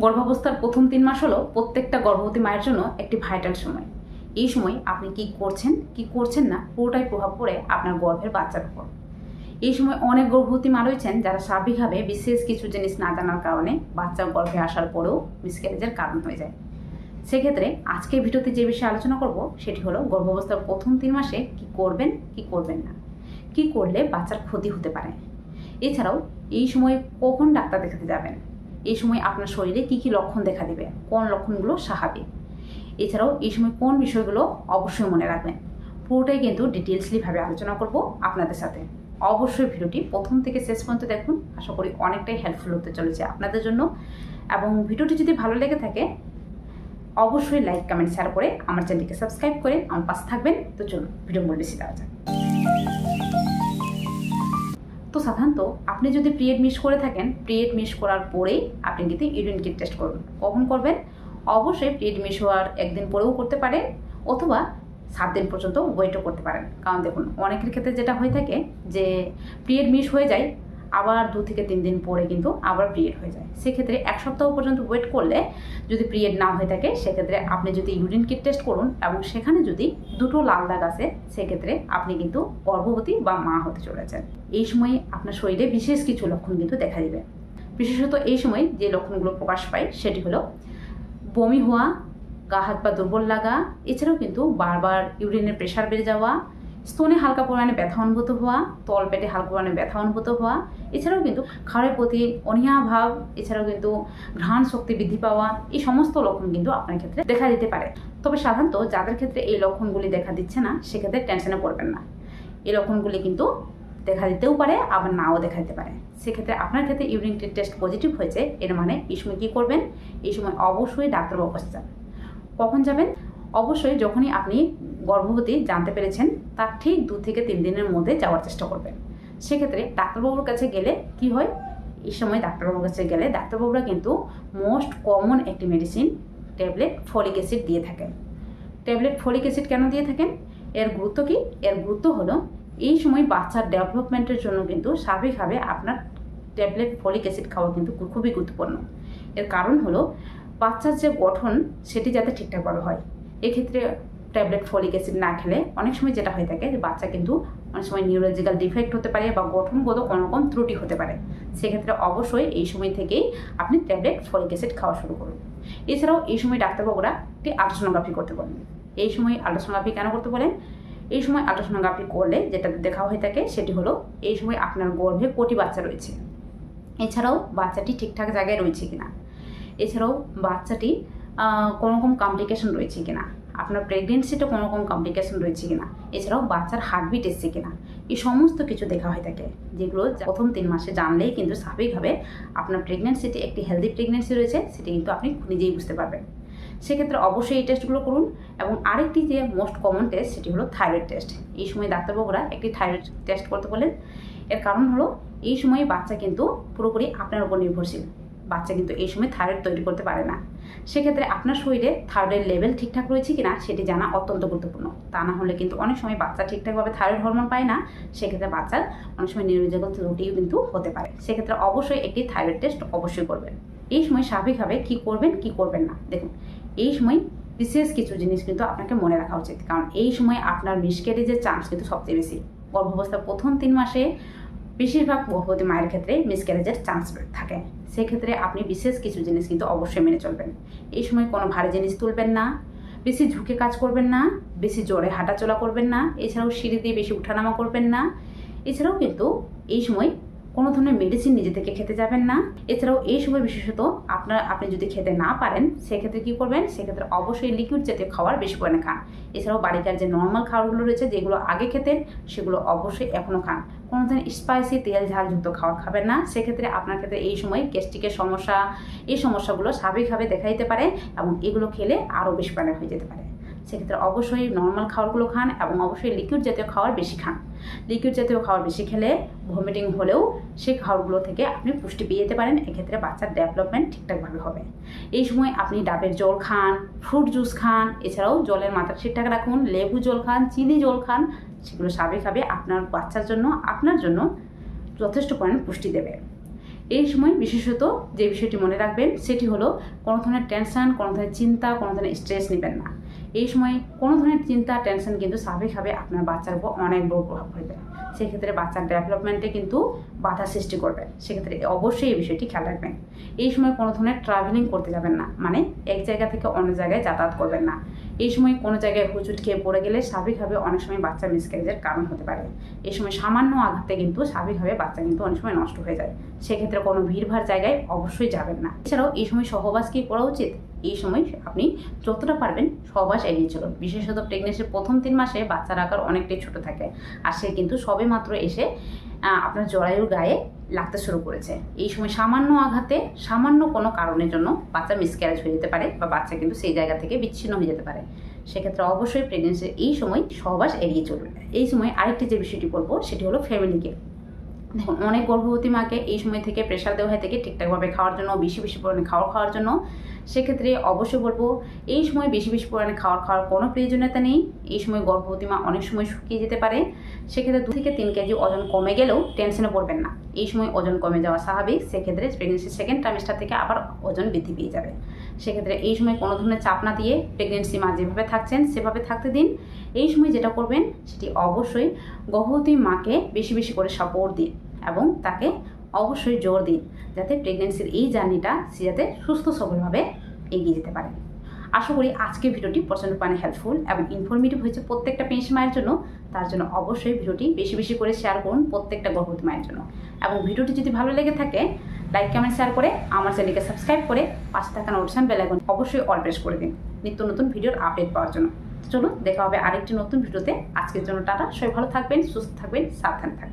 গর্ভাবস্থার প্রথম 3 মাস হলো প্রত্যেকটা গর্ভবতী মায়ের জন্য একটি ভাইটাল সময়। এই সময় আপনি কি করছেন কি করছেন না পুরোটাই প্রভাব পড়ে আপনার গর্ভের বাচ্চার উপর। এই সময় অনেক গর্ভবতী মা রয়েছেন যারা স্বাভাবিকভাবে বিশেষ কিছু জিনিস না জানার কারণে বাচ্চা গর্ভে আসার পরেও মিসক্যারেজের কারণ হয়ে যায়। সেক্ষেত্রে আজকের ভিডিওতে যে বিষয়ে আলোচনা করব সেটি হলো গর্ভাবস্থার প্রথম 3 মাসে কি করবেন কি করবেন না, কি করলে বাচ্চার ক্ষতি হতে পারে। এছাড়াও এই সময় কখন ডাক্তার দেখাতে যাবেন, এই সময় আপনার শরীরে কি কি লক্ষণ দেখা দিবে, কোন লক্ষণগুলো স্বাভাবিক, এছাড়াও এই সময় কোন বিষয়গুলো অবশ্যই মনে রাখবেন, পুরোটাই কিন্তু ডিটেলসলিভাবে আলোচনা করব আপনাদের সাথে। অবশ্যই ভিডিওটি প্রথম থেকে শেষ পর্যন্ত দেখুন, আশা করি অনেকটাই হেল্পফুল হতে চলেছে আপনাদের জন্য। এবং ভিডিওটি যদি ভালো লেগে থাকে অবশ্যই লাইক কমেন্ট শেয়ার করে আমার চ্যানেলটিকে সাবস্ক্রাইব করে আমার পাশে থাকবেন। তো চলুন ভিডিও মূল বেশি দেওয়া যাক। তো সাধারণত আপনি যদি পিরিয়ড মিস করে থাকেন, পিরিয়ড মিস করার পরেই আপনি কিন্তু ইউরিন কিট টেস্ট করবেন। কখন করবেন? অবশ্যই পিরিয়ড মিস হওয়ার একদিন পরেও করতে পারেন, অথবা 7 দিন পর্যন্ত ওয়েটও করতে পারেন। কারণ দেখুন, অনেকের ক্ষেত্রে যেটা হয়ে থাকে যে পিরিয়ড মিস হয়ে যায়, আবার 2 থেকে 3 দিন পরে কিন্তু আবার পিরিয়ড হয়ে যায়। সেক্ষেত্রে 1 সপ্তাহ পর্যন্ত ওয়েট করলে যদি পিরিয়ড না হয়ে থাকে, সেক্ষেত্রে আপনি যদি ইউরিন কিট টেস্ট করুন এবং সেখানে যদি 2টো লাল দাগ আছে, সেক্ষেত্রে আপনি কিন্তু গর্ভবতী বা মা হতে চলেছেন। এই সময়ে আপনার শরীরে বিশেষ কিছু লক্ষণ কিন্তু দেখা দিবে। বিশেষত এই সময় যে লক্ষণগুলো প্রকাশ পায় সেটি হলো বমি হওয়া, গা হাত পা দুর্বল লাগা, এছাড়াও কিন্তু বারবার ইউরিনের প্রেশার বেড়ে যাওয়া, স্তনে হালকা পরিমাণে ব্যথা অনুভূত হওয়া, তল পেটে হালকা পরিমাণে ব্যথা অনুভূত হওয়া, এছাড়াও কিন্তু খাওয়ার প্রতি অনীহা ভাব, এছাড়াও কিন্তু ঘ্রাণ শক্তি বৃদ্ধি পাওয়া, এই সমস্ত লক্ষণ কিন্তু আপনার ক্ষেত্রে দেখা দিতে পারে। তবে সাধারণত যাদের ক্ষেত্রে এই লক্ষণগুলি দেখা দিচ্ছে না, সেক্ষেত্রে টেনশনে পড়বেন না। এই লক্ষণগুলি কিন্তু দেখা দিতেও পারে, আবার নাও দেখা দিতে পারে। সেক্ষেত্রে আপনার ক্ষেত্রে ইউরিন টেস্ট পজিটিভ হয়েছে, এর মানে এই সময় কী করবেন? এই সময় অবশ্যই ডাক্তারবাবুর কাছে যান। কখন যাবেন? অবশ্যই যখনই আপনি গর্ভবতী জানতে পেরেছেন তার ঠিক 2 থেকে 3 দিনের মধ্যে যাওয়ার চেষ্টা করবেন। সেক্ষেত্রে ডাক্তারবাবুর কাছে গেলে কি হয়? এই সময় ডাক্তারবাবুর কাছে গেলে ডাক্তারবাবুরা কিন্তু মোস্ট কমন একটি মেডিসিন ট্যাবলেট ফলিক অ্যাসিড দিয়ে থাকেন। ট্যাবলেট ফলিক অ্যাসিড কেন দিয়ে থাকেন? এর গুরুত্ব কি? এর গুরুত্ব হলো এই সময় বাচ্চার ডেভেলপমেন্টের জন্য কিন্তু স্বাভাবিকভাবে আপনার ট্যাবলেট ফলিক অ্যাসিড খাওয়া কিন্তু খুবই গুরুত্বপূর্ণ। এর কারণ হলো বাচ্চার যে গঠন সেটি যাতে ঠিকঠাকভাবে হয়। এক্ষেত্রে ট্যাবলেট ফলিক অ্যাসিড না খেলে অনেক সময় যেটা হয়ে থাকে যে বাচ্চা কিন্তু অনেক সময় নিউরোলজিক্যাল ডিফেক্ট হতে পারে বা গঠনগত কোনো রকম ত্রুটি হতে পারে। সেক্ষেত্রে অবশ্যই এই সময় থেকেই আপনি ট্যাবলেট ফলিক অ্যাসিড খাওয়া শুরু করুন। এছাড়াও এই সময় ডাক্তারবাবুরা একটি আল্ট্রাসোনোগ্রাফি করতে বলেন। এই সময় আল্ট্রাসোনোগ্রাফি কেন করতে বলেন? এই সময় আল্ট্রাসোনোগ্রাফি করলে যেটা দেখা হয়ে থাকে সেটি হলো এই সময় আপনার গর্ভে কটি বাচ্চা রয়েছে, এছাড়াও বাচ্চাটি ঠিকঠাক জায়গায় রয়েছে কিনা, এছাড়াও বাচ্চাটি কোনো রকম কমপ্লিকেশন রয়েছে কিনা, আপনার প্রেগনেন্সিতে কোনো রকম কমপ্লিকেশন রয়েছে কিনা, এছাড়াও বাচ্চার হার্টবিট এসছে কিনা, এই সমস্ত কিছু দেখা হয়ে থাকে, যেগুলো প্রথম 3 মাসে জানলেই কিন্তু স্বাভাবিকভাবে আপনার প্রেগনেন্সিতে একটি হেলদি প্রেগনেন্সি রয়েছে সেটি কিন্তু আপনি নিজেই বুঝতে পারবেন। সেক্ষেত্রে অবশ্যই এই টেস্টগুলো করুন। এবং আরেকটি যে মোস্ট কমন টেস্ট সেটি হলো থাইরয়েড টেস্ট। এই সময় ডাক্তারবাবুরা একটি থাইরয়েড টেস্ট করতে বলেন। এর কারণ হলো এই সময় বাচ্চা কিন্তু পুরোপুরি আপনার উপর নির্ভরশীল। বাচ্চা কিন্তু এই সময় থাইরয়েড তৈরি করতে পারে না। সেক্ষেত্রে আপনার শরীরে থাইরয়েড লেভেল ঠিকঠাক রয়েছে কিনা সেটি জানা অত্যন্ত গুরুত্বপূর্ণ। তা না হলে কিন্তু অনেক সময় বাচ্চা ঠিকঠাকভাবে থাইরয়েড হরমোন পায় না, সেক্ষেত্রে বাচ্চার অনেক সময় নিউরোলজিক্যাল ত্রুটিও কিন্তু হতে পারে। সেক্ষেত্রে অবশ্যই একটি থাইরয়েড টেস্ট অবশ্যই করবেন। এই সময় স্বাভাবিকভাবে কি করবেন কি করবেন না, দেখুন এই সময় বিশেষ কিছু জিনিস কিন্তু আপনাকে মনে রাখা উচিত। কারণ এই সময় আপনার মিসক্যারেজের চান্স কিন্তু সবচেয়ে বেশি। গর্ভাবস্থার প্রথম 3 মাসে বেশিরভাগ গর্ভবতী মায়ের ক্ষেত্রে মিসক্যারেজের চান্স থাকে। সেক্ষেত্রে আপনি বিশেষ কিছু জিনিস কিন্তু অবশ্যই মেনে চলবেন। এই সময় কোনো ভারী জিনিস তুলবেন না, বেশি ঝুঁকে কাজ করবেন না, বেশি জোরে হাঁটাচলা করবেন না, এছাড়াও সিঁড়ি দিয়ে বেশি উঠানামা করবেন না। এছাড়াও কিন্তু এই সময় কোনো ধরনের মেডিসিন নিজে থেকে খেতে যাবেন না। এছাড়াও এই সময় বিশেষত আপনি যদি খেতে না পারেন, সেক্ষেত্রে কী করবেন? সেক্ষেত্রে অবশ্যই লিকুইড জাতীয় খাবার বেশি পরিমাণে খান। এছাড়াও বাড়িকার যে নর্মাল খাবারগুলো রয়েছে, যেগুলো আগে খেতেন, সেগুলো অবশ্যই এখনও খান। কোনো ধরনের স্পাইসি তেল ঝালযুক্ত খাবার খাবেন না। সেক্ষেত্রে আপনার ক্ষেত্রে এই সময় গ্যাস্ট্রিকের সমস্যা, এই সমস্যাগুলো স্বাভাবিকভাবে দেখা দিতে পারে এবং এগুলো খেলে আরও বেশি পরিমাণে হয়ে যেতে পারে। সেক্ষেত্রে অবশ্যই নর্মাল খাবারগুলো খান এবং অবশ্যই লিকুইড জাতীয় খাবার বেশি খান। লিকুইড জাতীয় খাবার বেশি খেলে ভমিটিং হলেও সেই খাবারগুলো থেকে আপনি পুষ্টি পেয়ে যেতে পারেন। এক্ষেত্রে বাচ্চার ডেভেলপমেন্ট ঠিকঠাকভাবে হবে। এই সময় আপনি ডাবের জল খান, ফ্রুট জুস খান, এছাড়াও জলের মাত্রা ঠিকঠাক রাখুন, লেবু জল খান, চিনি জল খান। সেগুলো স্বাভাবিকভাবে আপনার বাচ্চার জন্য, আপনার জন্য যথেষ্ট পরিমাণ পুষ্টি দেবে। এই সময় বিশেষত যে বিষয়টি মনে রাখবেন সেটি হলো কোনো ধরনের টেনশন, কোনো ধরনের চিন্তা, কোনো ধরনের স্ট্রেস নেবেন না। এই সময় কোনো ধরনের চিন্তা টেনশন কিন্তু স্বাভাবিকভাবে আপনার বাচ্চার উপর অনেক বড় প্রভাব ফেলবে। সেক্ষেত্রে বাচ্চার ডেভেলপমেন্টে কিন্তু বাধা সৃষ্টি করবে। সেক্ষেত্রে অবশ্যই এই বিষয়টি খেয়াল রাখবেন। এই সময় কোনো ধরনের ট্রাভেলিং করতে যাবেন না, মানে এক জায়গা থেকে অন্য জায়গায় যাতায়াত করবেন না। এই সময় কোনো জায়গায় হুচুট খেয়ে পড়ে গেলে স্বাভাবিকভাবে অনেক সময় বাচ্চা মিসক্যারেজের কারণ হতে পারে। এই সময় সামান্য আঘাতে কিন্তু স্বাভাবিকভাবে বাচ্চা কিন্তু অনেক সময় নষ্ট হয়ে যায়। সেক্ষেত্রে কোনো ভিড়ভাড় জায়গায় অবশ্যই যাবেন না। এছাড়াও এই সময় সহবাস কি করা উচিত? এই সময় আপনি যতটা পারবেন সহবাস এড়িয়ে চলুন। বিশেষত প্রেগনেন্সির প্রথম 3 মাসে বাচ্চার আকার অনেকটাই ছোট থাকে, আর সে কিন্তু সবে মাত্র এসে আপনার জরায়ুর গায়ে লাগতে শুরু করেছে। এই সময় সামান্য আঘাতে, সামান্য কোনো কারণের জন্য বাচ্চা মিসক্যারেজ হয়ে যেতে পারে বা বাচ্চা কিন্তু সেই জায়গা থেকে বিচ্ছিন্ন হয়ে যেতে পারে। সেক্ষেত্রে অবশ্যই প্রেগনেন্সির এই সময় সহবাস এড়িয়ে চলবে। এই সময় আরেকটি যে বিষয়টি বলবো সেটি হলো ফ্যামিলিকে। দেখুন, অনেক গর্ভবতী মাকে এই সময় থেকে প্রেশার দেওয়া হয়ে থাকে ঠিকঠাকভাবে খাওয়ার জন্য, বেশি বেশি পরিমাণে খাওয়ার জন্য। সেক্ষেত্রে অবশ্যই বলবো এই সময় বেশি বেশি পরিমাণে খাওয়ার কোনো প্রয়োজনীয়তা নেই। এই সময় গর্ভবতী মা অনেক সময় শুকিয়ে যেতে পারে। সেক্ষেত্রে 2 থেকে 3 কেজি ওজন কমে গেলেও টেনশনে পড়বেন না। এই সময় ওজন কমে যাওয়া স্বাভাবিক। সেক্ষেত্রে প্রেগনেন্সির সেকেন্ড ট্রাইমেস্টার থেকে আবার ওজন বৃদ্ধি পেয়ে যাবে। সেক্ষেত্রে এই সময় কোনো ধরনের চাপ না দিয়ে প্রেগনেন্সি মা যেভাবে থাকছেন সেভাবে থাকতে দিন। এই সময় যেটা করবেন সেটি অবশ্যই গর্ভবতী মাকে বেশি বেশি করে সাপোর্ট দিন এবং তাকে অবশ্যই জোর দিন যাতে প্রেগনেন্সির এই জার্নিটা সে যাতে সুস্থ সবলভাবে এগিয়ে যেতে পারে। আশা করি আজকের ভিডিওটি প্রচণ্ড পরিমাণে হেল্পফুল এবং ইনফরমেটিভ হয়েছে প্রত্যেকটা প্রেগনেন্সি মায়ের জন্য। তার জন্য অবশ্যই ভিডিওটি বেশি বেশি করে শেয়ার করুন প্রত্যেকটা গর্ভবতী মায়ের জন্য। এবং ভিডিওটি যদি ভালো লেগে থাকে লাইক, কমেন্ট, শেয়ার করে আমার চ্যানেলকে সাবস্ক্রাইব করে পাশে থাকা নোটিফিকেশন বেল আইকন অবশ্যই অল প্রেস করে দিন নিত্য নতুন ভিডিওর আপডেট পাওয়ার জন্য। চলুন দেখা হবে আরেকটি নতুন ভিডিওতে। আজকের জন্য টাটা। সবাই ভালো থাকবেন, সুস্থ থাকবেন, সাবধানে থাকবেন।